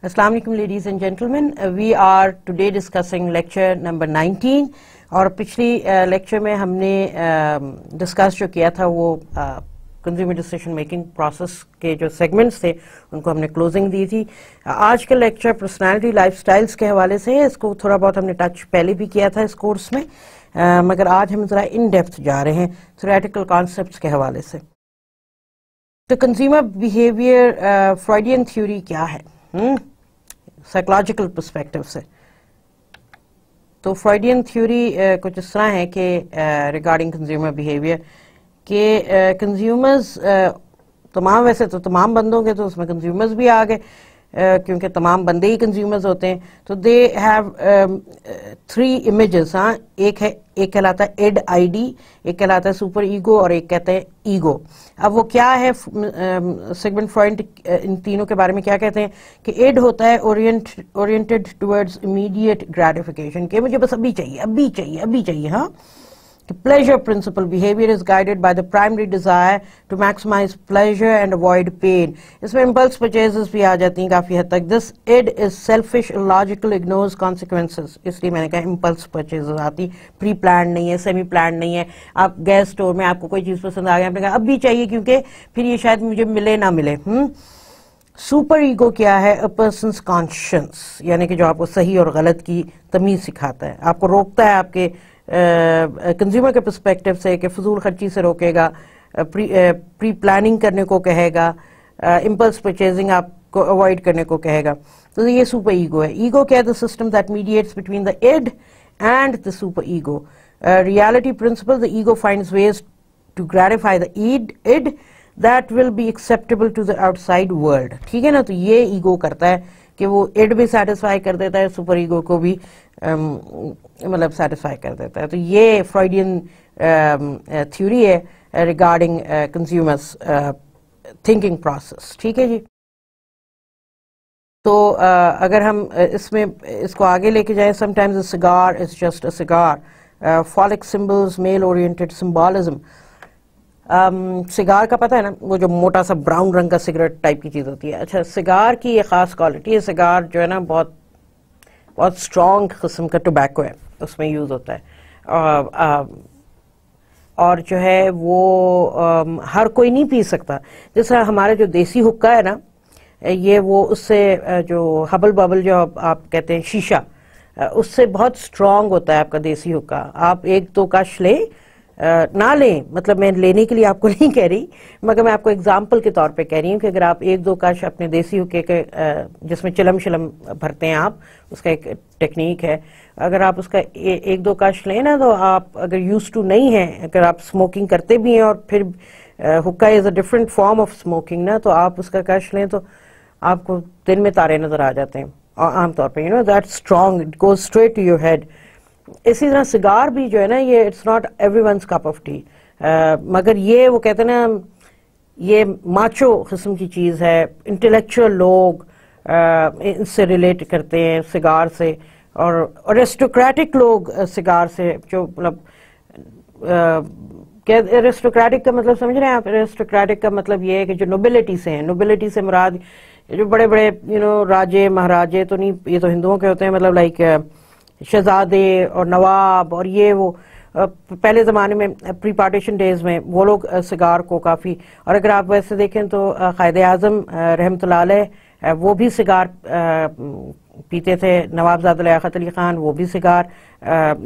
Assalamu alaikum ladies and gentlemen. We are today discussing lecture number 19 اور پچھلی lecture میں ہم نے ڈسکس جو کیا تھا وہ کنزیومر ڈیسیشن میکنگ پروسیس کے جو سیگمنٹس تھے ان کو ہم نے کلوزنگ دی تھی. آج کا لیکچر پرسنالٹی لائف سٹائلز کے حوالے سے ہے. اس کو تھوڑا بہت ہم نے ٹچ پہلے بھی کیا تھا اس کورس میں, مگر آج ہم ذرا ان ڈیپتھ جا رہے ہیں تھیوریٹیکل کانسیپٹس کے حوالے سے. تو کنزیومر بیہیویئر فرائیڈین تھیوری کیا ہے سائیکولوجیکل پرسپیکٹو سے. تو فرائیڈین تھیوری کچھ اس طرح ہے کہ ریگارڈنگ کنزیومر بیہیویئر کہ کنزیومرز تمام, ویسے تو تمام بندوں کے تو اس میں کنزیومرز بھی آ گئے کیونکہ تمام بندے ہی کنزیومرز ہوتے ہیں. تو دے ہیو 3 امیجز. ایک کہلاتا ہے ایڈ آئی ڈی, ایک کہلاتا ہے سپر ایگو اور ایک کہتے ہیں ایگو. اب وہ کیا ہے, سیگمنڈ فرائڈ ان تینوں کے بارے میں کیا کہتے ہیں کہ ایڈ ہوتا ہے اورینٹڈ ٹورڈز امیڈیٹ گریٹیفیکیشن, کہ مجھے بس ابھی چاہیے ابھی چاہیے ابھی چاہیے. ہاں, pleasure principle behavior is guided by the primary desire to maximize pleasure and avoid pain. اس میں impulse purchases بھی آ جاتی ہیں کافی حد تک. This id is selfish, illogical, ignores consequences. اس لیے میں نے کہا impulse purchases آتی, pre planned نہیں ہے, semi planned نہیں ہے. آپ گئے اسٹور میں, آپ کو کوئی چیز پسند آ گیا, آپ نے کہا اب بھی چاہیے کیونکہ پھر یہ شاید مجھے ملے نہ ملے. سپر ایگو کیا ہے؟ a person's conscience, یعنی کہ جو آپ کو صحیح اور غلط کی تمیز سکھاتا ہے, آپ کو روکتا ہے آپ کے کنزیومر کے پرسپیکٹو سے کہ فضول خرچی سے روکے گا, پری پلاننگ کرنے کو کہے گا, امپلس پرچیزنگ آپ کو اوائڈ کرنے کو کہے گا. تو یہ سپر ایگو ہے. ایگو کیا ہے؟ the system that mediates between the id and the super ego. Reality principle, the ego finds ways to gratify the id that will be acceptable to the outside world. ٹھیک ہے نا. تو یہ ego کرتا ہے کہ وہ ایڈ بھی سیٹسفائی کر دیتا ہے, سپر ایگو کو بھی مطلب سیٹسفائی کر دیتا ہے. تو یہ فرائیڈین تھیوری ہے ریگارڈنگ کنزیومرز تھنکنگ پروسیس. ٹھیک ہے جی. تو اگر ہم اس کو آگے لے کے جائیں, some times a cigar is just a cigar. Phallic symbols, male oriented symbolism. سگار کا پتہ ہے نا, وہ جو موٹا سا براؤن رنگ کا سگریٹ ٹائپ کی چیز ہوتی ہے. اچھا, سگار کی یہ خاص کوالٹی ہے, سگار جو ہے نا بہت اسٹرانگ قسم کا ٹوبیکو ہے, اس میں یوز ہوتا ہے, اور جو ہے وہ ہر کوئی نہیں پی سکتا. جیسا ہمارے جو دیسی حکا ہے نا, یہ وہ اس سے جو ہبل ببل جو آپ کہتے ہیں شیشہ, اس سے بہت اسٹرانگ ہوتا ہے آپ کا دیسی حکا. آپ 1-2 کش لیں نہ لیں, مطلب میں لینے کے لیے آپ کو نہیں کہہ رہی, مگر میں آپ کو اگزامپل کے طور پہ کہہ رہی ہوں کہ اگر آپ 1-2 کش اپنے دیسی حکے کے جس میں چلم شلم بھرتے ہیں آپ, اس کا ایک ٹیکنیک ہے, اگر آپ اس کا 1-2 کش لیں نا, تو آپ اگر یوز ٹو نہیں ہیں, اگر آپ اسموکنگ کرتے بھی ہیں اور پھر hookah is a different form of smoking نا, تو آپ اس کا کش لیں تو آپ کو دن میں تارے نظر آ جاتے ہیں عام طور پہ. That strong, it goes straight to your head. اسی طرح سگار بھی جو ہے نا, یہ it's not everyone's cup of tea, مگر یہ وہ کہتے ہیں نا یہ ماچو قسم کی چیز ہے. انٹلیکچوئل لوگ اس سے ریلیٹ کرتے ہیں سگار سے, اور ایرسٹوکریٹک لوگ سگار سے, جو مطلب ایرسٹوکریٹک کا مطلب سمجھ رہے ہیں آپ؟ ایرسٹوکریٹک کا مطلب یہ ہے کہ جو نوبلٹی سے ہیں, نوبلٹی سے مراد جو بڑے بڑے راجے مہاراجے تو نہیں, یہ تو ہندوؤں کے ہوتے ہیں, مطلب لائک شہزادے اور نواب اور یہ وہ پہلے زمانے میں پری پارٹیشن ڈیز میں وہ لوگ سگار کو کافی. اور اگر آپ ویسے دیکھیں تو قائد اعظم رحمۃ اللہ علیہ وہ بھی سگار پیتے تھے, نوابزادہ لیاقت علی خان وہ بھی سگار.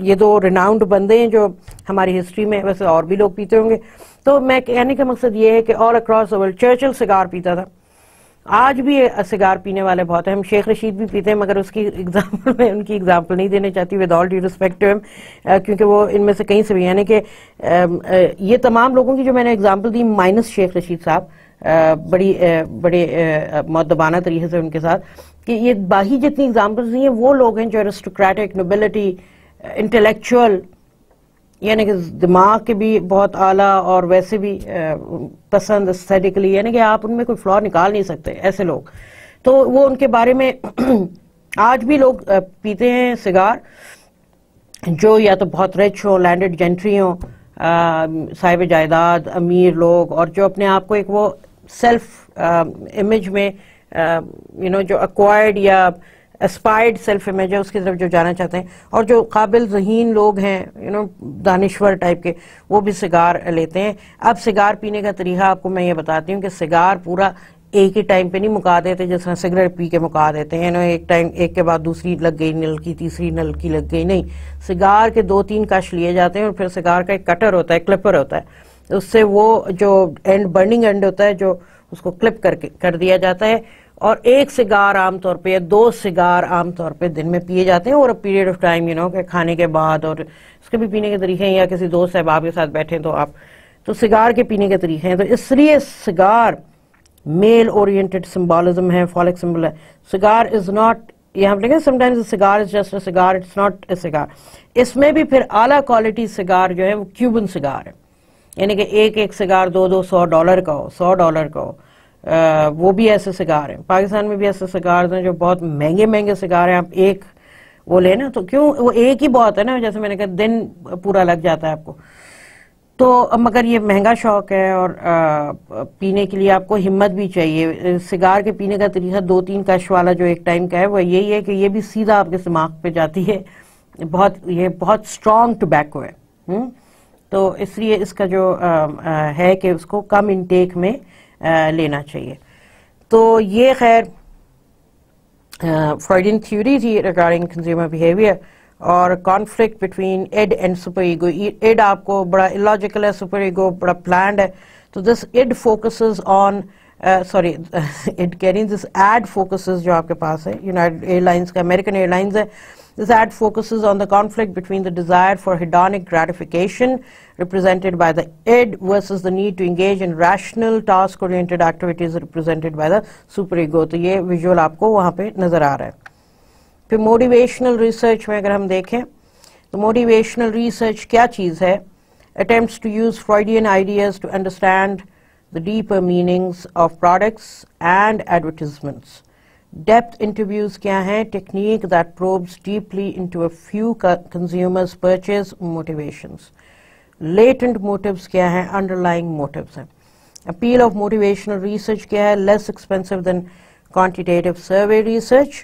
یہ 2 ریناؤنڈ بندے ہیں جو ہماری ہسٹری میں, ویسے اور بھی لوگ پیتے ہوں گے. تو میں کہنے کا مقصد یہ ہے کہ all across the world Churchill cigar پیتا تھا. آج بھی سگار پینے والے بہت ہیں. ہم شیخ رشید بھی پیتے ہیں, مگر اس کی ایگزامپل میں ان کی ایگزامپل نہیں دینے چاہتی with all due respect to ہم, کیونکہ وہ ان میں سے کہیں سے بھی, یعنی کہ یہ تمام لوگوں کی جو میں نے ایگزامپل دی مائنس شیخ رشید صاحب, بڑے مؤدبانہ طریقے سے ان کے ساتھ, کہ یہ باقی جتنی ایگزامپلز دی ہیں وہ لوگ ہیں جو ایرسٹوکریٹک, نوبلٹی, انٹلیکچوئل, یعنی کہ دماغ کے بھی بہت اعلیٰ اور ویسے بھی پسند استھیٹکلی, یعنی کہ آپ ان میں کوئی فلا نکال نہیں سکتے, ایسے لوگ. تو وہ ان کے بارے میں آج بھی لوگ پیتے ہیں سگار, جو یا تو بہت رچ ہوں, لینڈڈ جینٹری ہوں, صاحب جائیداد, امیر لوگ, اور جو اپنے آپ کو ایک وہ سیلف امیج میں جو ایکوائرڈ یا اسپائرڈ سیلف امیج ہے اس کی طرف جو جانا چاہتے ہیں، اور جو قابل ذہین لوگ ہیں دانشور ٹائپ کے، وہ بھی سگار لیتے ہیں۔ اب سگار پینے کا طریقہ آپ کو میں یہ بتاتی ہوں کہ سگار پورا ایک ہی ٹائم پہ نہیں مکا دیتے جس طرح سگریٹ پی کے مکا دیتے ہیں، ایک کے بعد دوسری لگ گئی نل کی، تیسری نل کی لگ گئی، نہیں، سگار کے 2-3 کش لیے جاتے ہیں، اور پھر سگار کا ایک کٹر ہوتا ہے، کلپر ہوتا ہے، اس سے وہ جو برننگ اینڈ ہوتا ہے جو اس کو کلپ کر دیا جاتا ہے، اور ایک سگار عام طور پہ یا 2 سگار عام طور پہ دن میں پیے جاتے ہیں، اور پیریڈ آف ٹائم کہ کھانے کے بعد، اور اس کے بھی پینے کے طریقے ہیں، یا کسی دوست احباب کے ساتھ بیٹھے تو سگار کے پینے کے طریقے ہیں۔ تو اس لیے سگار میل اورینٹڈ سمبولزم ہے، فالک سمبل ہے۔ سگار از ناٹ، یہ ہم دیکھیں sometimes cigar is just a cigar, it's not a cigar. اس میں بھی پھر اعلیٰ کوالٹی سگار جو ہے وہ کیوبن سگار ہے، یعنی کہ ایک سگار $200 کا ہو، $100 کا ہو، وہ بھی ایسے سگار ہیں۔ پاکستان میں بھی ایسے سگار ہیں جو بہت مہنگے سگار ہیں، آپ ایک وہ لیں نا تو کیوں، وہ ایک ہی بہت ہے نا، جیسے میں نے کہا دن پورا لگ جاتا ہے آپ کو، تو مگر یہ مہنگا شوق ہے، اور پینے کے لیے آپ کو ہمت بھی چاہیے۔ سگار کے پینے کا طریقہ 2-3 کش والا جو ایک ٹائم کا ہے وہ یہی ہے کہ یہ بھی سیدھا آپ کے دماغ پہ جاتی ہے، یہ بہت اسٹرانگ ٹوبیکو ہے، تو اس لیے اس کا جو ہے کہ اس کو کم انٹیک میں لینا چاہیے۔ تو یہ خیر فراڈین تھیوری تھی ریگارڈنگ کنزیومر بیہیویئر اور conflict between id and super ego. Id آپ کو بڑا illogical ہے، سپر ایگو بڑا planned ہے، تو دس ایڈ فوکسز آن ایڈ کہہ رہی دس ایڈ فوکسز جو آپ کے پاس ہے یونائٹڈ ایئر لائنس کا، امریکن ایئر لائنز ہے، this ad focuses on the conflict between the desire for hedonic gratification represented by the id versus the need to engage in rational task oriented activities represented by the superego۔ تو یہ visual آپ کو وہاں پہ نظر آ رہا ہے۔ پھر موٹیویشنل ریسرچ میں اگر ہم دیکھیں تو موٹیویشنل ریسرچ کیا چیز ہے؟ attempts to use Freudian ideas to understand the deeper meanings of products and advertisements۔ Depth interviews کیا ہیں؟ Technique that probes deeply into a few consumers' purchase motivations۔ latent motives کیا ہیں؟ underlying motives ہیں۔ appeal of motivational research کیا ہے؟ less expensive than quantitative survey research،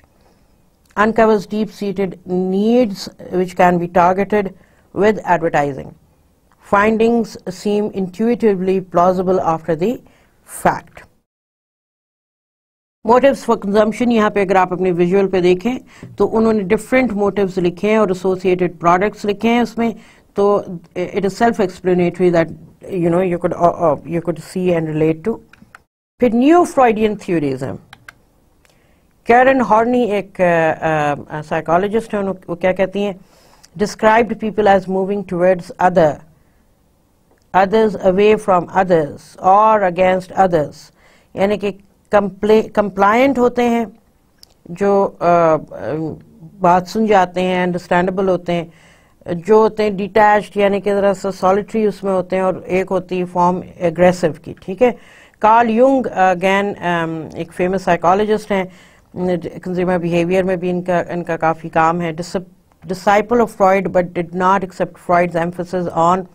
uncovers deep-seated needs which can be targeted with advertising۔ findings seem intuitively plausible after the fact۔ Motives for consumption, یہاں پہ اگر آپ اپنے visual پہ دیکھیں تو انہوں نے ڈفرینٹ موٹیوز لکھے ہیں اور ایسوسیٹڈ پروڈکٹس لکھے ہیں اس میں، تو it is self explanatory that you could see and relate to۔ پھر نیو فرائیڈین تھیوریز ہیں۔ کیرن ہارنی ایک سائیکالوجسٹ ہیں، وہ کیا کہتی ہیں؟ described people as moving towards others away from others or against others، یعنی کہ کمپلائنٹ ہوتے ہیں، جو بات سن جاتے ہیں، انڈرسٹینڈیبل ہوتے ہیں، جو ہوتے ہیں ڈیٹیچڈ یعنی کہ ذرا سا سالٹری اس میں ہوتے ہیں، اور ایک ہوتی ہے فارم ایگریسو کی، ٹھیک ہے۔ کارل یونگ اگین ایک فیمس سائیکالوجسٹ ہیں، کنزیومر بیہیویئر میں بھی ان کا کافی کام ہے۔ disciple of Freud but did not accept Freud's emphasis on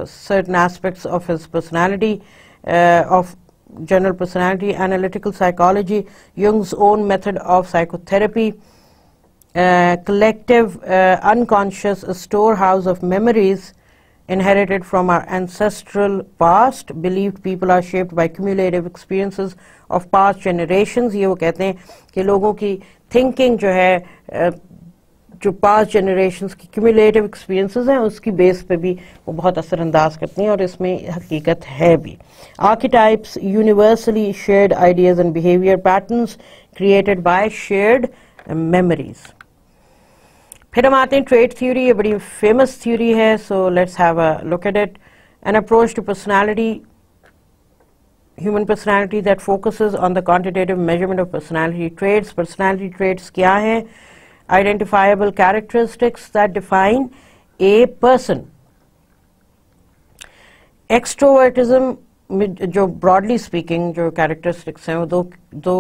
certain aspects of his personality, of general personality, analytical psychology, Jung's own method of psychotherapy, collective unconscious, a storehouse of memories inherited from our ancestral past, believed people are shaped by cumulative experiences of past generations۔ یہ وہ کہتے ہیں کہ لوگوں کی thinking جو ہے جو پاسٹ جنریشنز کی کیومولیٹو ایکسپیرینسز ہیں اس کی بیس پہ بھی وہ بہت اثر انداز کرتی ہیں، اور اس میں حقیقت ہے بھی۔ Archetypes universally shared ideas and behaviour patterns created by shared memories. پھر ہم آتے ہیں ٹریٹ تھیوری، یہ بڑی فیمس تھیوری ہے، so let's have a look at it. An approach to personality, human personality that focuses on the quantitative measurement of personality traits۔ personality traits کیا ہیں؟ identifiable characteristics that define a person۔ extrovertism جو broadly speaking جو characteristics ہیں وہ دو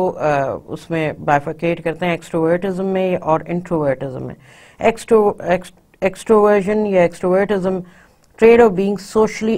اس میں bifurcate کرتے ہیں، extrovertism میں اور introvertism میں۔ extroversion یا extrovertism trait of being socially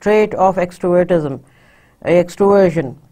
trait of extroversion.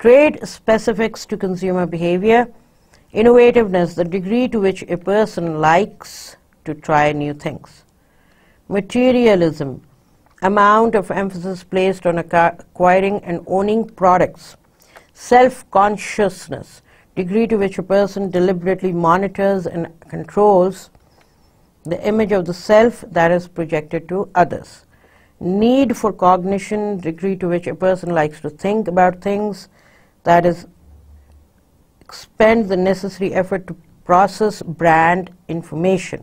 Trait specifics to consumer behavior: innovativeness, the degree to which a person likes to try new things. Materialism, amount of emphasis placed on acquiring and owning products. Self-consciousness, degree to which a person deliberately monitors and controls the image of the self that is projected to others. Need for cognition, degree to which a person likes to think about things, that is, expend the necessary effort to process brand information.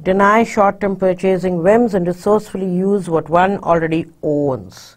Deny short-term purchasing whims and resourcefully use what one already owns.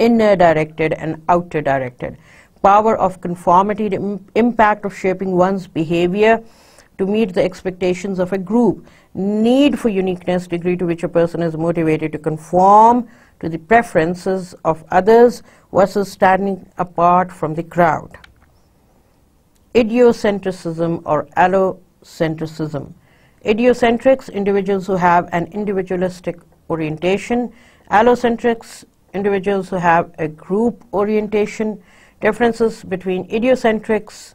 inner directed and outer directed. Power of conformity, the impact of shaping one's behavior to meet the expectations of a group. Need for uniqueness, degree to which a person is motivated to conform to the preferences of others versus standing apart from the crowd. Idiocentrism or allocentrism. Idiocentrics, individuals who have an individualistic orientation. Allocentrics, individuals who have a group orientation. Differences between idiocentrics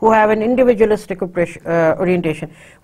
who have an individualistic orientation.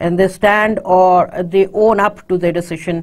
and they stand or they own up to their decision.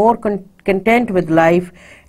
more content with life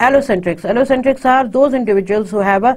allocentrics. Allocentrics are those individuals who have a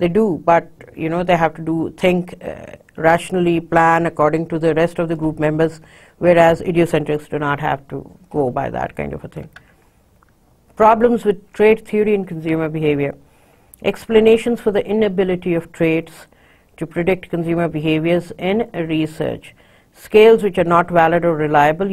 they do, but you know they have to think rationally, plan according to the rest of the group members, whereas idiocentrics do not have to go by that kind of a thing. Problems with trait theory in consumer behavior. Explanations for the inability of traits to predict consumer behaviors in research. Scales which are not valid or reliable.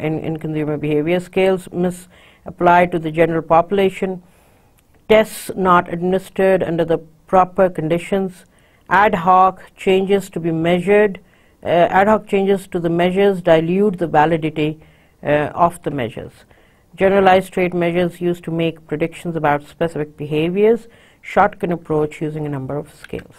in consumer behavior. Scales misapply to the general population. Tests not administered under the proper conditions. Ad hoc changes to be measured. Ad hoc changes to the measures dilute the validity of the measures. Generalized trait measures used to make predictions about specific behaviors shotgun approach using a number of scales.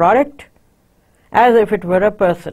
product as if it were a person.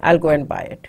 I'll go and buy it.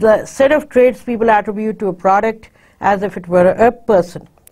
the set of traits people attribute to a product as if it were a person.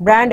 Brand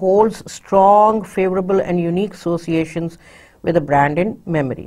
holds strong, favorable and unique associations with a brand in memory.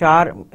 4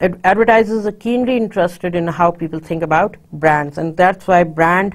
Advertisers are keenly interested in how people think about brands, and that's why brand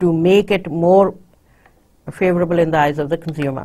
to make it more favorable in the eyes of the consumer.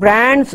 brands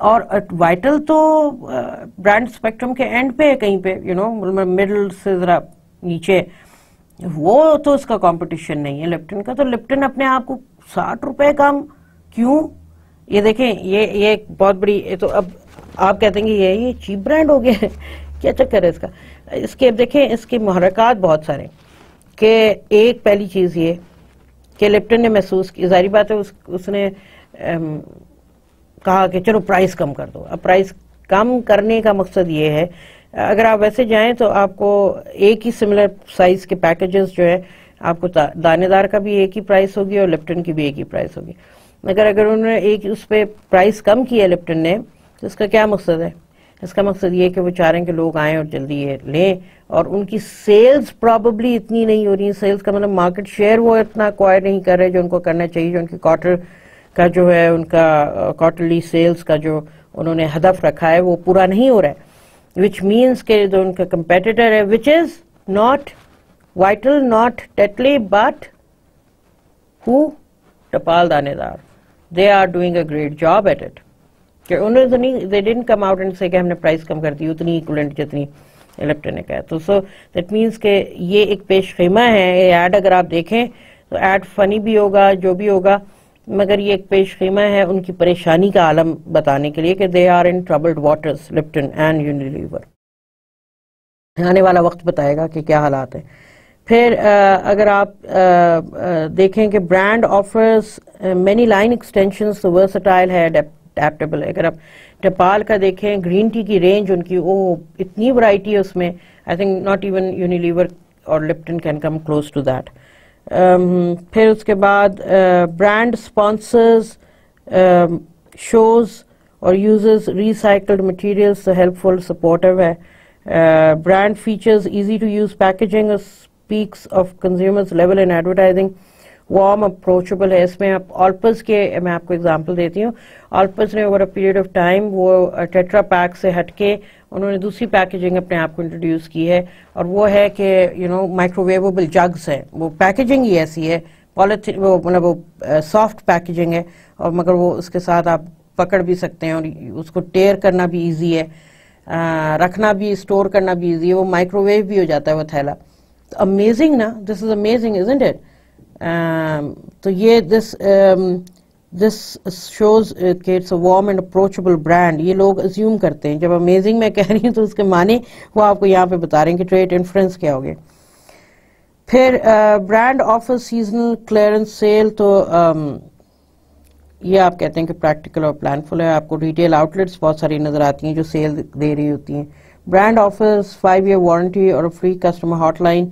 اور vital تو brand spectrum کے and پہ ہے کہیں پہ، middle سے ذرا نیچے، وہ تو اس کا کمپٹیشن نہیں ہے لپٹن کا. تو لپٹن اپنے آپ کو 60 روپے کم کیوں؟ یہ دیکھیں یہ ایک بہت بڑی، تو اب آپ کہتے ہیں کہ یہ چیپ برانڈ ہو گیا ہے، کیا چکر ہے اس کا؟ اس کے دیکھیں اس کے محرکات بہت سارے، کہ ایک پہلی چیز یہ کہ لپٹن نے محسوس کی، ظاہری بات ہے اس نے کہا کہ چلو پرائس کم کر دو. اب پرائس کم کرنے کا مقصد یہ ہے، اگر آپ ویسے جائیں تو آپ کو ایک ہی سملر سائز کے پیکیجز جو ہے، آپ کو دانے دار کا بھی ایک ہی پرائس ہوگی اور لپٹن کی بھی ایک ہی پرائس ہوگی. مگر اگر انہوں نے ایک اس پہ پرائس کم کیا لپٹن نے، تو اس کا کیا مقصد ہے؟ اس کا مقصد یہ کہ وہ چاہ رہے ہیں کہ لوگ آئیں اور جلدی یہ لیں، اور ان کی سیلز پراببلی اتنی نہیں ہو رہی ہیں. سیلز کا مطلب مارکیٹ شیئر وہ اتنا ایکوائر نہیں کر رہے جو ان کو کرنا چاہیے، جو ان کی کوارٹر کا جو ہے، ان کا کوارٹرلی سیلز کا جو انہوں نے ہدف رکھا ہے وہ پورا نہیں ہو رہا ہے. which means کہ جو ان کا competitor ہے which is not Vital, not Tetley, but who? Tapal Danedar. They are doing a great job at it. کہ انہوں نے they didn't come out and say کہ ہم نے پرائس کم کر دی اتنی ایکولنٹ جتنی لپٹن نے کہا. تو so that means کہ یہ ایک پیش خیمہ ہے. یہ ایڈ اگر آپ دیکھیں تو ایڈ فنی بھی ہوگا جو بھی ہوگا، مگر یہ ایک پیش خیمہ ہے ان کی پریشانی کا عالم بتانے کے لیے کہ they are in troubled waters, Lipton and Unilever. آنے والا وقت بتائے گا کہ کیا حالات ہیں. پھر اگر آپ دیکھیں کہ brand offers many line extensions, versatile ہے، اڈیپٹیبل ہے. اگر آپ ٹپال کا دیکھیں گرین ٹی کی رینج ان کی اتنی ورائٹی ہے اس میں، I think not even Unilever اور Lipton can come close to that. پھر اس کے بعد برانڈ اسپانسرز شوز اور uses recycled materials helpful supportive ہے. Brand features easy to use packaging speaks of consumers level in advertising, warm approachable ہے. اس میں آپ آلپس کے میں آپ کو اگزامپل دیتی ہوں. آلپس نے over a period of time وہ ٹیٹرا پیک سے ہٹ کے انہوں نے دوسری پیکیجنگ اپنے آپ کو انٹروڈیوس کی ہے، اور وہ ہے کہ مائکرو ویویبل جگز ہیں. وہ پیکیجنگ ہی ایسی ہے، پالیتھین وہ مطلب وہ سافٹ پیکیجنگ ہے، اور مگر وہ اس کے ساتھ آپ پکڑ بھی سکتے ہیں اور اس کو ٹیئر کرنا بھی ایزی ہے، رکھنا بھی اسٹور کرنا بھی ایزی ہے. وہ مائکرو ویو بھی ہو جاتا ہے وہ تھیلا. Amazing نا، this is amazing isn't it? تو یہ this shows کہ it's a warm and approachable brand. یہ لوگ assume کرتے ہیں. جب amazing میں کہہ رہی ہوں تو اس کے معنی وہ آپ کو یہاں پہ بتا رہے ہیں کہ ٹریڈ انفرنس کیا ہوگے. پھر brand offer seasonal clearance sale, تو یہ آپ کہتے ہیں کہ پریکٹیکل اور پلانفل ہے. آپ کو ریٹیل آؤٹلیٹس بہت ساری نظر آتی ہیں جو سیل دے رہی ہوتی ہیں. برانڈ آفرز 5 year وارنٹی اور free customer hot line,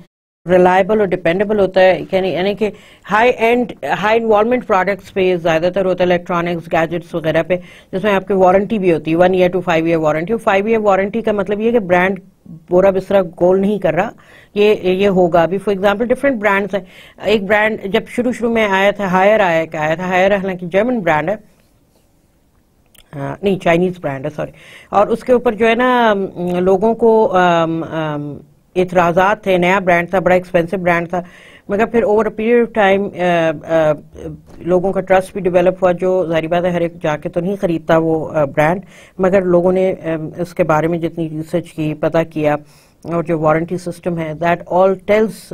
reliable اور ڈیپینڈیبل ہوتا ہے. یعنی کہ high end high involvement products پہ زیادہ تر ہوتا ہے، الیکٹرانکس گیجٹس وغیرہ پہ، جس میں آپ کی وارنٹی بھی ہوتی ہے 1 year to 5 year warranty. 5 year warranty کا مطلب یہ کہ برانڈ پورا بسرا گول نہیں کر رہا، یہ ہوگا. ابھی فار ایگزامپل ڈفرینٹ برانڈس ہیں. ایک برانڈ جب شروع میں آیا تھا ہائر آیا تھا. ہائر حالانکہ جرمن برانڈ ہے، نہیں چائنیز برانڈ ہے سوری، اور اس کے اوپر جو ہے نا لوگوں کو اعتراضات تھے. نیا برانڈ تھا، بڑا ایکسپینسو برانڈ تھا، مگر پھر over a period of time لوگوں کا ٹرسٹ بھی ڈیولپ ہوا. جو ظاہری بات ہے ہر ایک جا کے تو نہیں خریدتا وہ برانڈ، مگر لوگوں نے اس کے بارے میں جتنی ریسرچ کی، پتہ کیا، اور جو وارنٹی سسٹم ہے دیٹ آل ٹیلز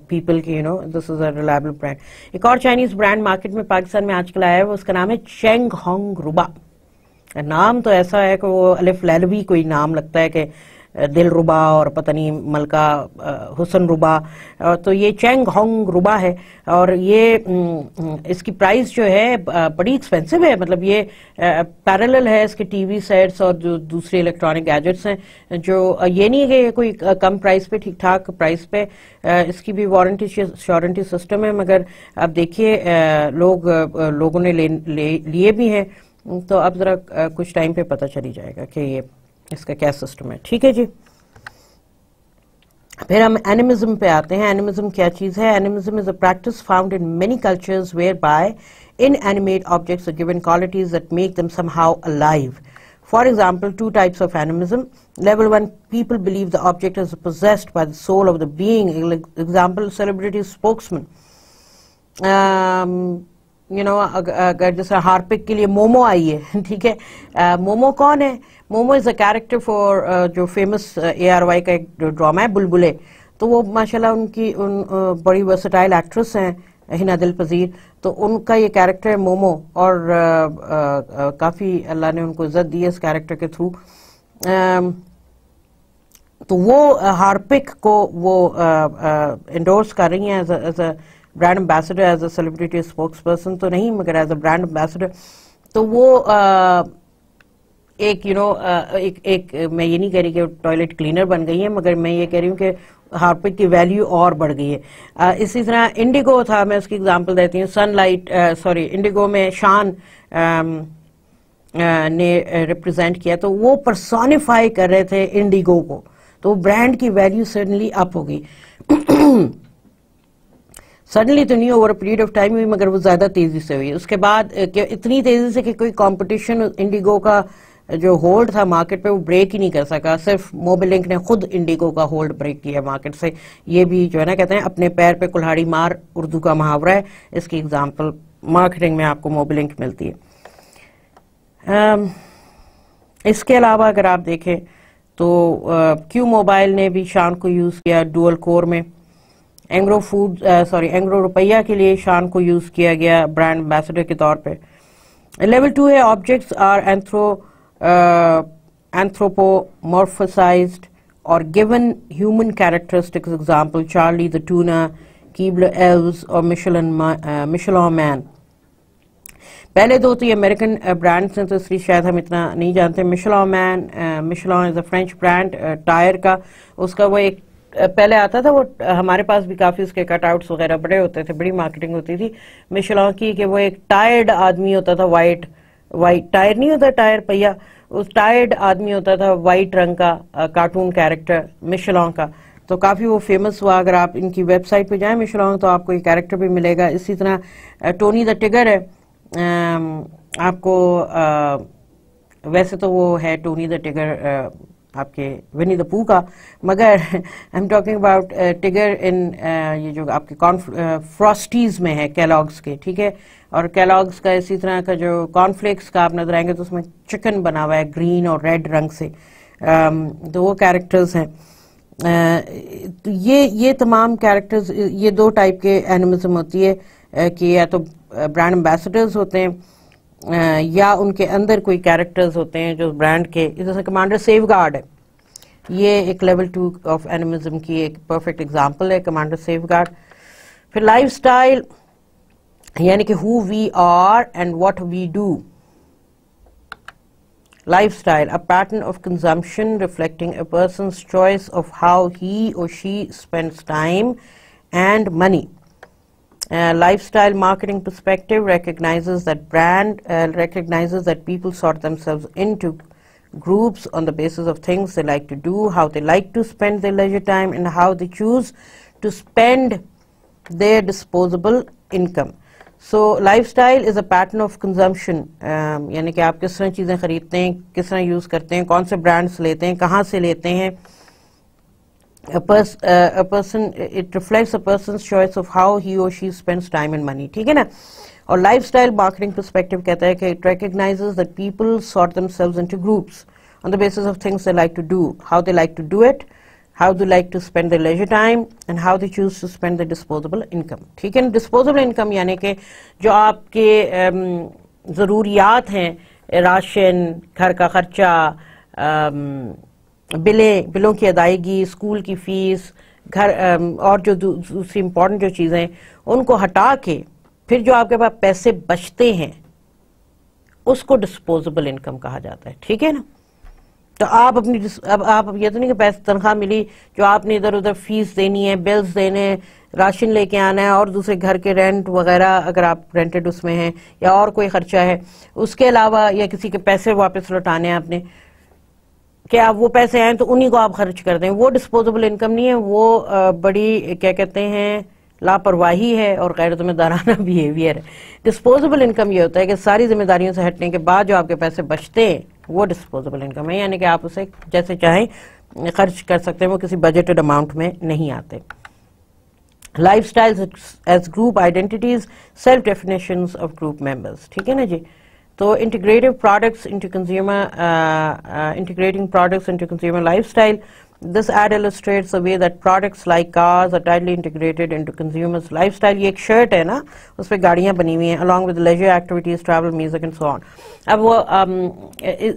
پیپل کہ دس از اے ریلائبل برانڈ. ایک اور چائنیز برانڈ مارکیٹ میں پاکستان میں آج کل آیا ہے، وہ اس کا نام ہے چینگ ہانگ روبا. نام تو ایسا ہے کہ وہ الف لیلوی کوئی نام لگتا ہے کہ دل ربا اور پتہ نہیں ملکہ حسن ربا. تو یہ چینگ ہانگ ربا ہے، اور یہ اس کی پرائس جو ہے بڑی ایکسپینسو ہے. مطلب یہ پیرلل ہے اس کے ٹی وی سیٹس اور جو دوسرے الیکٹرانک گیجٹس ہیں، جو یہ نہیں ہے کہ یہ کوئی کم پرائس پہ، ٹھیک ٹھاک پرائس پہ. اس کی بھی وارنٹی شورنٹی سسٹم ہے، مگر اب دیکھیے لوگوں نے لیے بھی ہیں. تو اب ذرا کچھ ٹائم پہ پتہ چلی جائے گا کہ یہ اس کا کیا سسٹم ہے. ٹھیک ہے جی. پھر ہم اینیمزم پہ آتے ہیں. اینیمزم کیا چیز ہے؟ Animism is a practice found in many cultures where by inanimate objects are given qualities that make them somehow alive. For example, 2 types of animism. Level 1, people believe the object is possessed by the soul of the being. Example, celebrity spokesman. اگر جیسے Harpic کے لیے مومو آئی ہے، ٹھیک ہے، مومو کون ہے؟ مومو از a character for جو فیمس ARY کا ایک ڈرامہ ہے بلبلے، تو وہ ماشاءاللہ ان کی بڑی ورسٹائل ایکٹریس ہیں ہنا دل پذیر، تو ان کا یہ کیریکٹر ہے مومو، اور کافی اللہ نے ان کو عزت دی ہے اس کیریکٹر کے تھرو. تو وہ ہارپک کو وہ انڈورس کر رہی ہیں as a brand ambassador, as a celebrity spokes person تو نہیں، مگر ایز اے برانڈ امبیسڈر. تو وہ ایک ایک میں یہ نہیں کہہ رہی کہ ٹوائلٹ کلینر بن گئی ہے، مگر میں یہ کہہ رہی ہوں کہ ہارپک کی ویلیو اور بڑھ گئی ہے. اسی طرح انڈیگو تھا، میں اس کی اگزامپل دیتی ہوں. سن لائٹ انڈیگو میں شان نے ریپرزینٹ کیا، تو وہ پرسونیفائی کر رہے تھے انڈیگو کو، تو برانڈ کی ویلیو سڈنلی اپ ہو گئی. سڈنلی تو نہیں، اوور پیریڈ آف ٹائم ہوئی، مگر وہ زیادہ تیزی سے ہوئی. اس کے بعد اتنی تیزی سے کہ کوئی کمپٹیشن انڈیگو کا جو ہولڈ تھا مارکیٹ پہ وہ بریک ہی نہیں کر سکا. صرف موبی لنک نے خود انڈیگو کا ہولڈ بریک کیا مارکیٹ سے. یہ بھی جو ہے نا کہتے ہیں اپنے پیر پہ کلہاڑی مار، اردو کا محاورہ ہے. اس کی اگزامپل مارکیٹنگ میں آپ کو موبی لنک ملتی ہے. اس کے علاوہ اگر آپ دیکھیں تو کیو موبائل نے بھی شان کو یوز کیا ڈوئل کور میں. اینگرو روپیہ کے لیے شان کو یوز کیا گیا برانڈ امبیسڈر کے طور پہ. لیول 2 ہے objects are anthropomorphized or given human characteristics. Example, Charlie the Tuna, Keebler Elves اور Michelin Man. پہلے دو تو یہ امریکن برانڈس ہیں تو اس لیے شاید ہم اتنا نہیں جانتے. Michelin is a French brand tyre کا. اس کا وہ ایک پہلے آتا تھا، وہ ہمارے پاس بھی کافی اس کے کٹ آؤٹس وغیرہ بڑے ہوتے تھے، بڑی مارکیٹنگ ہوتی تھی Michelin کی، کہ وہ ایک ٹائرڈ آدمی ہوتا تھا، وائٹ ٹائر نہیں ہوتا، ٹائر پہیا، اس ٹائرڈ آدمی ہوتا تھا وائٹ رنگ کا کارٹون کیریکٹر Michelin کا. تو کافی وہ فیمس ہوا. اگر آپ ان کی ویب سائٹ پہ جائیں Michelin تو آپ کو یہ کیریکٹر بھی ملے گا. اسی طرح ٹونی دا ٹگر ہے، آپ کو ویسے تو وہ ہے ٹونی دا ٹگر آپ کے ونی دا پو کا، مگر آئی ایم ٹاکنگ اباؤٹ ٹگر ان یہ جو آپ کے فراسٹیز میں ہے کیلاگز کے، ٹھیک ہے. اور کیلاگز کا اسی طرح کا جو کارن فلیکس کا آپ نظر آئیں گے تو اس میں چکن بنا ہوا ہے گرین اور ریڈ رنگ سے. تو وہ کیریکٹرز ہیں. یہ تمام کیریکٹرز، یہ دو ٹائپ کے اینیمزم ہوتی ہے کہ یا تو برانڈ امبیسڈرز ہوتے ہیں یا ان کے اندر کوئی کیریکٹرز ہوتے ہیں جو برانڈ کے، جیسے کمانڈر سیف گارڈ ہے، یہ ایک لیول 2 آف اینیمزم کی ایک پرفیکٹ ایگزامپل ہے کمانڈر سیف گارڈ. پھر لائف سٹائل یعنی کہ who we are and what we do. Lifestyle, a pattern of consumption reflecting a person's choice of how he or she spends time and money. Lifestyle marketing perspective recognizes that people sort themselves into groups on the basis of things they like to do, how they like to spend their leisure time, and how they choose to spend their disposable income. So lifestyle is a pattern of consumption. یعنی کہ آپ کس طرح چیزیں خریدتے ہیں، کس طرح یوز کرتے ہیں، کون سے برانڈس لیتے ہیں، کہاں سے لیتے ہیں. It reflects a person's choice of how he or she spends time and money. ٹھیک ہے نا. اور لائف اسٹائل مارکیٹنگ پرسپیکٹو کہتا ہے کہ it recognizes that people sort themselves into groups on the basis of things they like to do, how they like to do it, how they like to spend their leisure time, and how they choose to spend their disposable income. ٹھیک ہے. disposable income یعنی کہ جو آپ کے ضروریات ہیں، ration, گھر کا خرچہ، بلوں کی ادائیگی، اسکول کی فیس، گھر اور جو دوسری امپورٹنٹ جو چیزیں ان کو ہٹا کے پھر جو آپ کے پاس پیسے بچتے ہیں اس کو ڈسپوزیبل انکم کہا جاتا ہے. ٹھیک ہے نا. تو آپ اپنی اب آپ یہ تو نہیں کہ پیسے تنخواہ ملی جو آپ نے ادھر ادھر فیس دینی ہے، بلز دینے، راشن لے کے آنا ہے، اور دوسرے گھر کے رینٹ وغیرہ اگر آپ رینٹڈ اس میں ہیں، یا اور کوئی خرچہ ہے اس کے علاوہ، یا کسی کے پیسے واپس لوٹانے ہیں آپ نے، کہ آپ وہ پیسے آئیں تو انہی کو آپ خرچ کر دیں. وہ ڈسپوزیبل انکم نہیں ہے، وہ بڑی کیا کہتے ہیں لاپرواہی ہے اور غیر ذمہ دارانہ بیہیویئر ہے. ڈسپوزیبل انکم یہ ہوتا ہے کہ ساری ذمہ داریوں سے ہٹنے کے بعد جو آپ کے پیسے بچتے ہیں وہ ڈسپوزیبل انکم ہے، یعنی کہ آپ اسے جیسے چاہیں خرچ کر سکتے ہیں، وہ کسی بجٹڈ اماؤنٹ میں نہیں آتے. Lifestyles as group identities, self-definitions of group members. ٹھیک ہے نا جی. تو integrating products into consumer lifestyle. This ad illustrates the way that products like cars are tightly integrated into consumers' lifestyle. یہ ایک شرٹ ہے نا, اس پہ گاڑیاں بنی ہوئی ہیں, along with leisure activities, travel, music and so on. اب وہ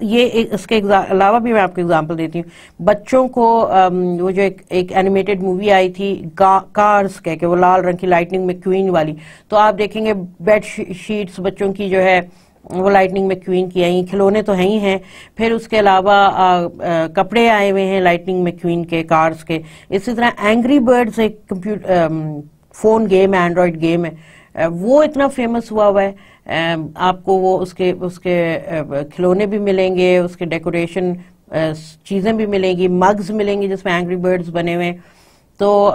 یہ اس کے علاوہ بھی میں آپ کو ایگزامپل دیتی ہوں. بچوں کو وہ جو ایک اینیمیٹڈ مووی آئی تھی کارز کہہ کے, وہ لال رنگ کی لائٹنگ میں کوئین والی, تو آپ دیکھیں گے بیڈ شیٹس بچوں کی جو ہے وہ لائٹنگ میں کوئین کی آئی, کھلونے تو ہی ہیں, پھر اس کے علاوہ کپڑے آئے ہوئے ہیں لائٹنگ میں کوئین کے, کارز کے. اسی طرح اینگری برڈز ایک فون گیم ہے, اینڈرائڈ گیم ہے, وہ اتنا فیمس ہوا ہے. آپ کو وہ اس کے کھلونے بھی ملیں گے, اس کے ڈیکوریشن چیزیں بھی ملیں گی, مگز ملیں گے جس میں اینگری برڈز بنے ہوئے, تو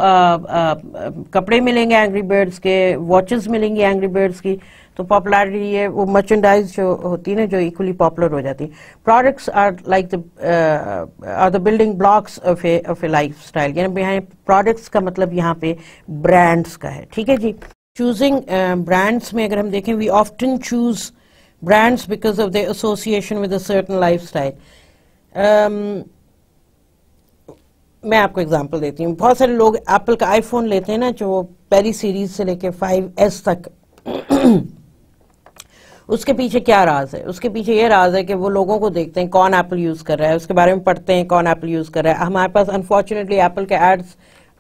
کپڑے ملیں گے اینگری برڈز کے, واچز ملیں گی اینگری برڈز کی. تو پاپولیرٹی ہے وہ مرچنڈائز جو ہوتی ہے نا, جو ایکولی پاپولر ہو جاتی. Products are like the building blocks of a life style. یعنی پروڈکٹس کا مطلب یہاں پہ برانڈس کا ہے. ٹھیک ہے جی. چوزنگ برانڈس میں اگر ہم دیکھیں, we often choose brands because of their association with a certain lifestyle. میں آپ کو اگزامپل دیتی ہوں. بہت سارے لوگ ایپل کا آئی فون لیتے ہیں نا, جو پہلی سیریز سے لے کے 5S تک. اس کے پیچھے کیا راز ہے؟ اس کے پیچھے یہ راز ہے کہ وہ لوگوں کو دیکھتے ہیں کون ایپل یوز کر رہا ہے, اس کے بارے میں پڑھتے ہیں کون ایپل یوز کر رہا ہے. ہمارے پاس انفارچونیٹلی ایپل کے ایڈز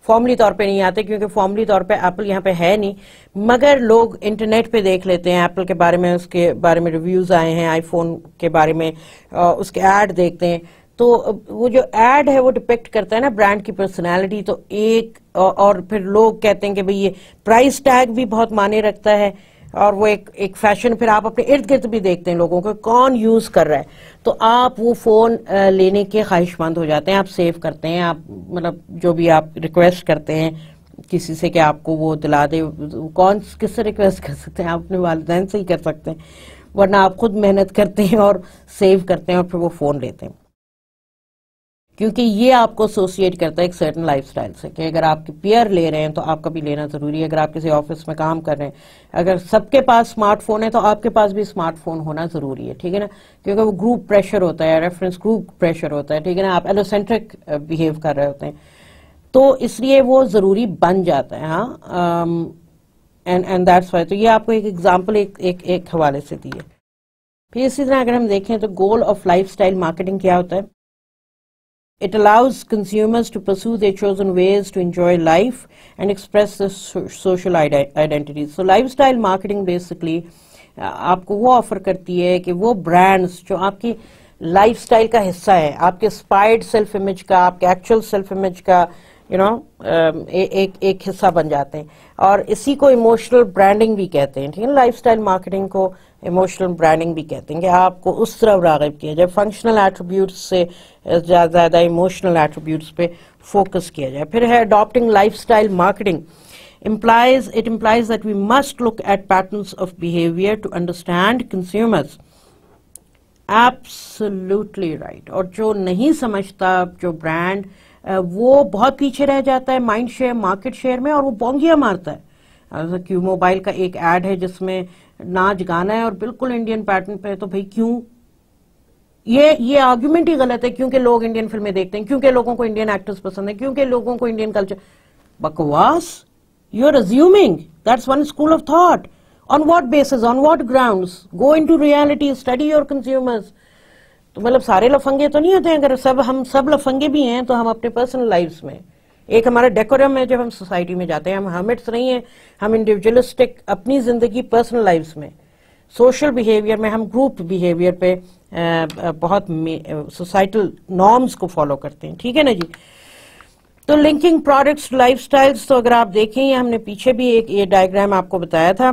فارملی طور پہ نہیں آتے, کیونکہ فارملی طور پہ ایپل یہاں پہ ہے نہیں, مگر لوگ انٹرنیٹ پہ دیکھ لیتے ہیں ایپل کے بارے میں, اس کے بارے میں ریویوز آئے ہیں آئی فون کے بارے میں, اس کے ایڈ دیکھتے ہیں. تو وہ جو ایڈ ہے وہ ڈپیکٹ کرتا ہے نا برانڈ کی پرسنالٹی. تو ایک اور پھر لوگ کہتے ہیں کہ بھئی یہ پرائس ٹیگ بھی بہت معنی رکھتا ہے, اور وہ ایک فیشن. پھر آپ اپنے ارد گرد بھی دیکھتے ہیں لوگوں کو کون یوز کر رہا ہے, تو آپ وہ فون لینے کے خواہش مند ہو جاتے ہیں, آپ سیو کرتے ہیں, آپ مطلب جو بھی آپ ریکویسٹ کرتے ہیں کسی سے کہ آپ کو وہ دلا دے, کس سے ریکویسٹ کر سکتے ہیں؟ آپ اپنے والدین سے ہی کر سکتے ہیں, ورنہ آپ خود محنت کرتے ہیں اور سیو کرتے ہیں اور پھر وہ فون لیتے ہیں, کیونکہ یہ آپ کو ایسوسیٹ کرتا ہے ایک سرٹن لائف سٹائل سے, کہ اگر آپ کے پیئر لے رہے ہیں تو آپ کا بھی لینا ضروری ہے. اگر آپ کسی آفس میں کام کر رہے ہیں, اگر سب کے پاس اسمارٹ فون ہے تو آپ کے پاس بھی اسمارٹ فون ہونا ضروری ہے. ٹھیک ہے نا, کیونکہ وہ گروپ پریشر ہوتا ہے, ریفرنس گروپ پریشر ہوتا ہے. ٹھیک ہے نا, آپ ایلوسینٹرک بیہیو کر رہے ہوتے ہیں, تو اس لیے وہ ضروری بن جاتا ہے. ہاں, اینڈ دیٹس وائی. تو یہ آپ کو ایک ایگزامپل ایک حوالے سے دی ہے. پھر اسی طرح اگر ہم دیکھیں تو goal of life style marketing کیا ہوتا ہے؟ It allows consumers to pursue their chosen ways to enjoy life and express their social identities. So lifestyle marketing basically آپ کو وہ آفر کرتی ہے کہ وہ برانڈز جو آپ کی لائف سٹائل کا حصہ ہیں, آپ کے اسپائرڈ سیلف امیج کا, آپ کے ایکچوئل سیلف امیج کا ایک حصہ بن جاتے ہیں, اور اسی کو ایموشنل برانڈنگ بھی کہتے ہیں. ٹھیک ہے, لائف سٹائل مارکیٹنگ کو ایموشنل برانڈنگ بھی کہتے ہیں, کہ آپ کو اس طرح راغب کیا جائے, فنکشنل ایٹریبیوٹس سے زیادہ ایموشنل ایٹریبیوٹس پہ فوکس کیا جائے. پھر ہے adopting life style marketing. It implies that we must look at patterns of behavior to understand consumers. Absolutely right. اور جو نہیں سمجھتا جو برانڈ, وہ بہت پیچھے رہ جاتا ہے مائنڈ شیئر, مارکیٹ شیئر میں, اور وہ بونگیاں مارتا ہے. کیوں موبائل کا ایک ایڈ ہے جس میں ناچ گانا ہے اور بالکل انڈین پیٹرن پہ, تو بھئی کیوں؟ یہ آرگیومنٹ ہی غلط ہے. کیونکہ لوگ انڈین فلمیں دیکھتے ہیں, کیونکہ لوگوں کو انڈین ایکٹرز پسند ہیں, کیونکہ لوگوں کو انڈین کلچر. بکواس. You're assuming. That's one school of thought. On what basis? On what grounds? Go into reality. Study your consumers. تو مطلب سارے لفنگے تو نہیں ہوتے ہیں. اگر ہم سب لفنگے بھی ہیں تو ہم اپنے پرسنل لائفز میں, ایک ہمارا ڈیکورم ہے جب ہم سوسائٹی میں جاتے ہیں, ہم ہرمٹس نہیں ہیں, ہم انڈیویجولسٹک اپنی زندگی پرسنل لائفز میں, سوشل بیہیویئر میں ہم گروپ بیہیویئر پہ بہت سوسائٹل نارمز کو فالو کرتے ہیں. ٹھیک ہے نا جی. تو لنکنگ پروڈکٹس لائف سٹائلز, تو اگر آپ دیکھیں یہ ہم نے پیچھے بھی ایک یہ ڈائیگرام آپ کو بتایا تھا,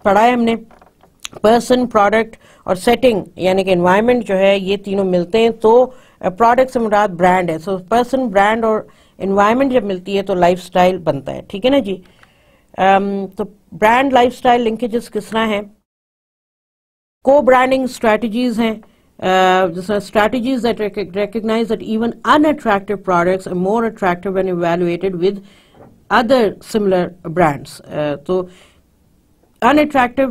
پڑھا ہے ہم نے. پرسن, پروڈکٹ اور سیٹنگ یعنی کہ انوائرمنٹ جو ہے, یہ تینوں ملتے ہیں تو پروڈکٹ سے مراد برانڈ ہے. سو پرسن, برانڈ اور انوائرمنٹ جب ملتی ہے تو لائف سٹائل بنتا ہے. ٹھیک ہے نا جی. تو برانڈ لائف سٹائل لنکیجز کس طرح ہیں؟ کو برانڈنگ اسٹریٹجیز ہیں. Strategies that recognize that even unattractive products are more attractive when evaluated with other similar brands. So unattractive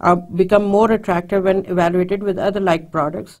are become more attractive when evaluated with other like products.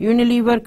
Unilever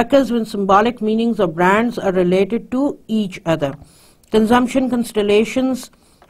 occurs when symbolic meanings of brands are related to each other. Consumption constellations,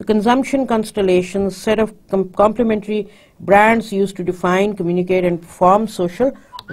Consumption constellations, set of complementary brands used to define, communicate and perform social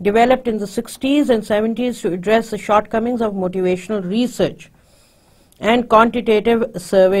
Developed in the 60s and 70s to address the shortcomings of motivational research and quantitative survey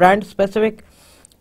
brand specific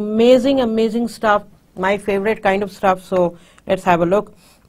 amazing stuff. My favorite kind of stuff, so let's have a look.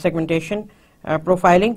segmentation profiling.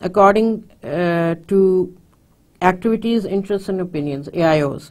according to activities, interests and opinions, AIOs.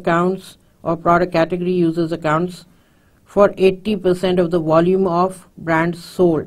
accounts or product category users accounts for 80% of the volume of brands sold.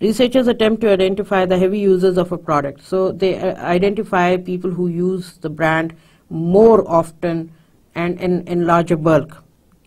Researchers attempt to identify the heavy users of a product, so they identify people who use the brand more often and in larger bulk.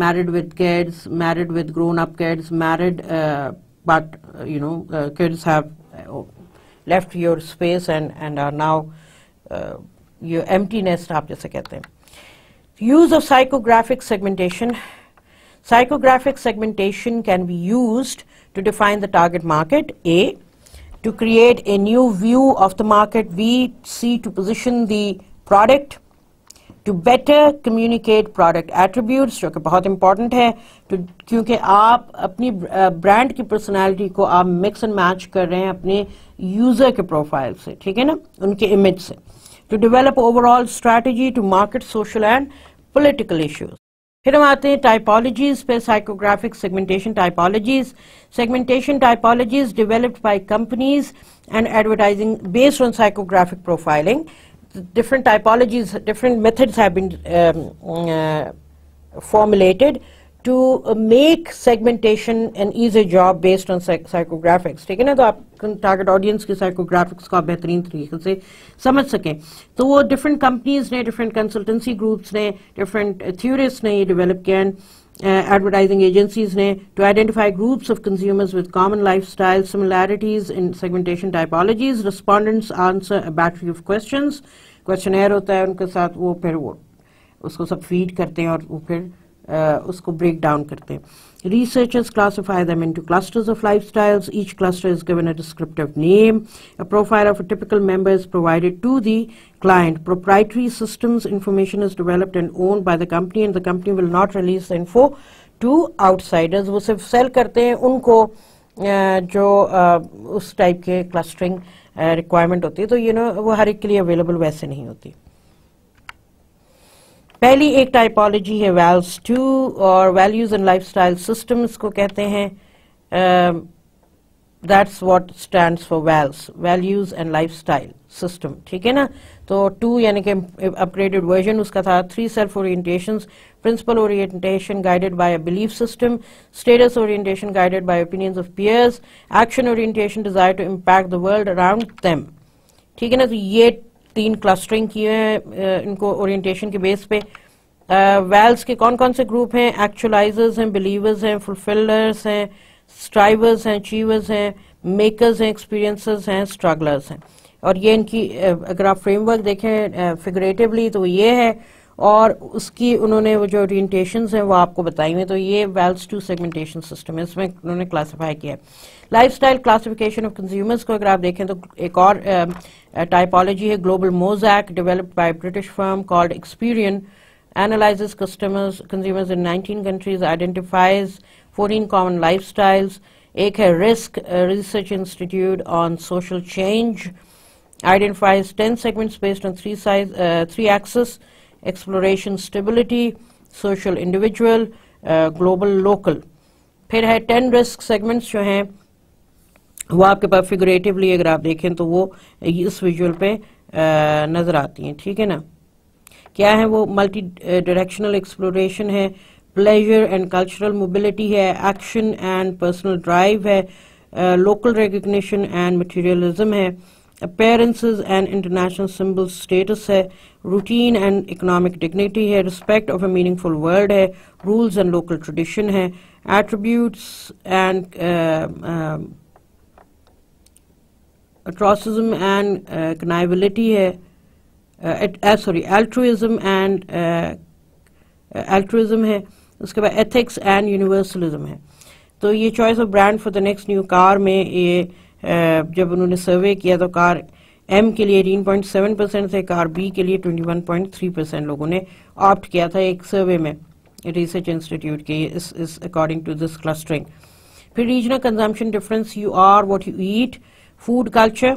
married with kids, married with grown up kids, married but kids have left your space and are now your empty nest آپ جیسے کہتے ہیں. Use of psychographic segmentation. Psychographic segmentation can be used to define the target market. A, to create a new view of the market. B, C, to position the product. To better communicate product attributes, جو کہ بہت important ہے کیونکہ آپ اپنی brand کی personality کو آپ مکس اینڈ میچ کر رہے ہیں اپنے یوزر کے پروفائل سے, ٹھیک ہے نا, ان کے امیج سے. To develop overall strategy to market social and political issues. پھر ہم آتے ہیں typologies پہ. Psychographic segmentation typologies. Segmentation typologies developed by companies and advertising based on psychographic profiling. Different typologies, different methods have been formulated to make segmentation an easier job based on psychographics. ٹھیک ہے نا, تو آپ target audience کے psychographics کو آپ بہترین طریقے سے سمجھ سکیں. تو وہ ڈفرینٹ کمپنیز نے, ڈفرینٹ کنسلٹنسی گروپس نے, ڈفرینٹ تھیورسٹ نے یہ ڈیولپ کیا, ایڈورٹائزنگ ایجنسیز نے, to identify groups of consumers with common lifestyle similarities in segmentation typologies. Respondents answer a battery of questions. questionnaire ہوتا ہے ان کے ساتھ, وہ پھر وہ اس کو سب فیڈ کرتے ہیں اور وہ پھر اس کو بریک ڈاؤن کرتے ہیں. Researchers classify them into clusters of lifestyles. Each cluster is given a descriptive name. A profile of a typical member is provided to the client. Proprietary systems information is developed and owned by the company, and the company will not release the info to outsiders. وہ صرف cell کرتے ہیں ان کو جو اس type کے clustering requirement ہوتی ہے, تو وہ ہر ایک کے لیے اویلیبل ویسے نہیں ہوتی. پہلی ایک ٹائپالوجی ہے ویلز 2 اور values and life style systems کو کہتے ہیں. That's what stands for VALS, values and life style system, ٹھیک ہے نا. تو 2 یعنی کہ اپ گریڈڈ ورژن اس کا تھا. 3 self orientations, principle orientation guided by a belief system, status orientation guided by opinions of peers, action orientation desire to impact the world around them, ٹھیک ہے نا. تو یہ 3 کلسٹرنگ کیے ہیں ان کو اورینٹیشن کے بیس پہ. ویلز کے کون کون سے گروپ ہیں؟ ایکچولائزرز ہیں, بلیورز ہیں, فلفلرز ہیں, اسٹرائیورز ہیں, اچیورز ہیں, میکرز ہیں, ایکسپیرینسز ہیں, اسٹرگلرز ہیں. اور یہ ان کی اگر آپ فریم ورک دیکھیں فگریٹیولی تو یہ ہے, اور اس کی انہوں نے وہ جو اورینٹیشنز ہیں وہ آپ کو بتائی ہوئی. تو یہ ویلز 2 سیگمنٹیشن سسٹم ہے, اس میں انہوں نے کلاسیفائی کیا ہے. Lifestyle classification of consumers کو اگر آپ دیکھیں تو ایک اور ٹائپالوجی ہے global mosaic, developed by British firm called Experian. Analyzes consumers in 19 countries, identifies 14 common lifestyles. ایک ہے RISC, Research Institute on Social Change, identifies 10 segments based on 3 axes: exploration, stability, social, individual, global, local. پھر ہے 10 RISC segments جو ہیں وہ آپ کے پاس فگریٹیولی اگر آپ دیکھیں تو وہ اس ویژول پہ نظر آتی ہیں, ٹھیک ہے نا. کیا ہے وہ؟ ملٹی ڈائریکشنل ایکسپلوریشن ہے, پلیجر اینڈ کلچرل موبلٹی ہے, ایکشن اینڈ پرسنل ڈرائیو ہے, لوکل ریکگنیشن اینڈ مٹیریلزم ہے, appearances and international symbol status ہے, روٹین اینڈ اکنامک ڈگنیٹی ہے, respect of a meaningful word ہے, رولز اینڈ لوکل ٹریڈیشن ہے, attributes and altruism and کنائبلٹی ہے, altruism and altruism ہے. اس کے بعد ethics and universalism ہے. تو یہ choice of brand for the next new car میں یہ جب انہوں نے سروے کیا تو کار ایم کے لیے 18.7% تھے, کار بی کے لیے 21.3% لوگوں نے آپٹ کیا تھا ایک سروے میں ریسرچ انسٹیٹیوٹ کے, اکارڈنگ ٹو دس کلسٹرنگ. پھر regional consumption difference, you are what you eat, food culture,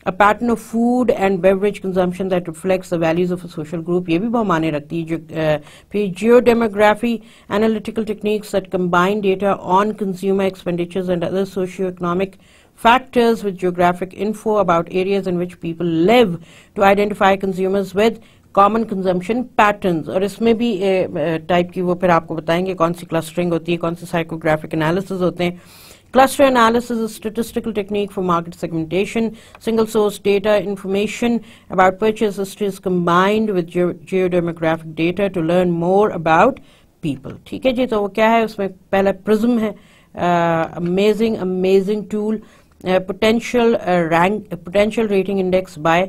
a pattern of food and beverage consumption that reflects the values of a social group, یہ بھی بہت معنی رکھتی ہے. پھر geodemography, analytical techniques that combine data on consumer expenditures and other socio-economic factors with geographic info about areas in which people live to identify consumers with common consumption patterns. اور اس میں بھی ٹائپ کی وہ پھر آپ کو بتائیں گے کون سی کلسٹرنگ ہوتی ہے, کون سی psychographic analysis ہوتے ہیں. Cluster analysis is a statistical technique for market segmentation. Single source data information about purchase history is combined with geodemographic data to learn more about people. ٹھیک ہے جی. تو وہ کیا ہے اس میں پہلا پرزم ہے, amazing tool potential rating index by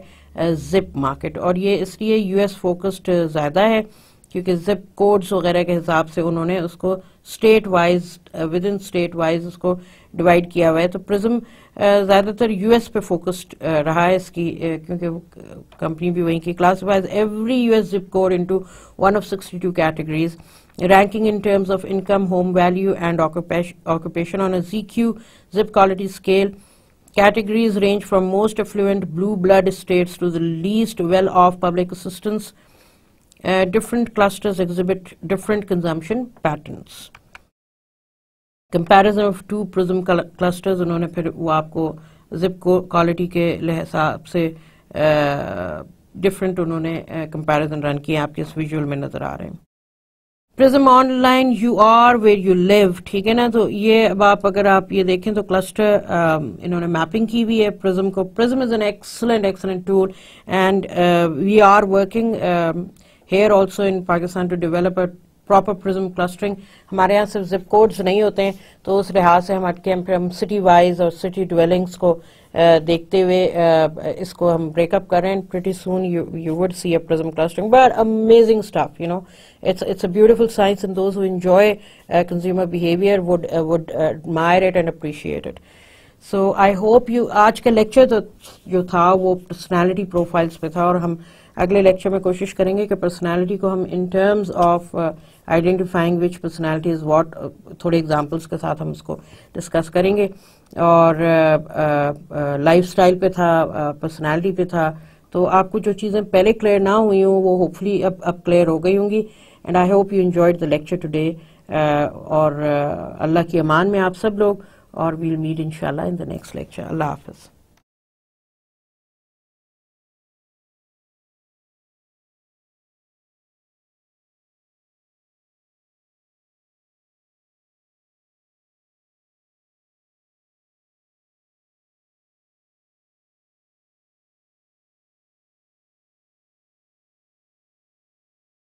zip market. اور یہ اس لیے US focused زیادہ ہے کیونکہ زپ کوڈز وغیرہ کے حساب سے انہوں نے اس کو state wise within state wise اس کو ڈیوائڈ کیا ہوا ہے. تو پرزم زیادہ تر US پہ فوکسڈ رہا ہے اس کی کیونکہ کمپنی بھی وہیں کی. Classifies every US zip code into one of 62 categories, ranking in terms of income, home value and occupation on a ZQ zip quality scale. Categories range from most affluent blue blood states to the least well-off public assistance. Different clusters exhibit different consumption patterns. Comparison of two PRISM clusters, انہوں نے پھر وہ آپ کو zip quality کے حساب سے different انہوں نے کمپیریزن رن کیے آپ کے اس ویژول میں نظر آ رہے ہیں. PRIZM online you are where you live, ٹھیک ہے نا. تو یہ اب آپ اگر آپ یہ دیکھیں تو کلسٹر انہوں نے میپنگ کی ہوئی ہے پرزم کو. Prism is an excellent tool and we are working here also in Pakistan to develop a proper PRISM clustering. ہمارے یہاں صرف زپ کوڈز نہیں ہوتے ہیں تو اس لحاظ سے ہم ہٹ کے ہم سٹی وائز اور سٹی ڈویلنگس کو دیکھتے ہوئے اس کو ہم بریک اپ کر رہے ہیں. pretty soon you would see a PRISM clustering, but amazing stuff, you know. It's a beautiful science and those who enjoy consumer behavior would admire it and appreciate it. So I hope you آج کا lecture جو تھا وہ personality profiles پہ تھا اور ہم اگلے لیکچر میں کوشش کریں گے کہ پرسنالٹی کو ہم in terms of identifying which personality is what تھوڑے ایگزامپلس کے ساتھ ہم اس کو ڈسکس کریں گے. اور لائف اسٹائل پہ تھا, پرسنالٹی پہ تھا. تو آپ کو جو چیزیں پہلے کلیئر نہ ہوئی ہوں وہ ہوپ فلی اب کلیئر ہو گئی ہوں گی. And I hope you enjoyed the lecture today. اور اللہ کی امان میں آپ سب لوگ, اور ویل میٹ انشاءاللہ ان دا نیکسٹ لیکچر. اللہ حافظ.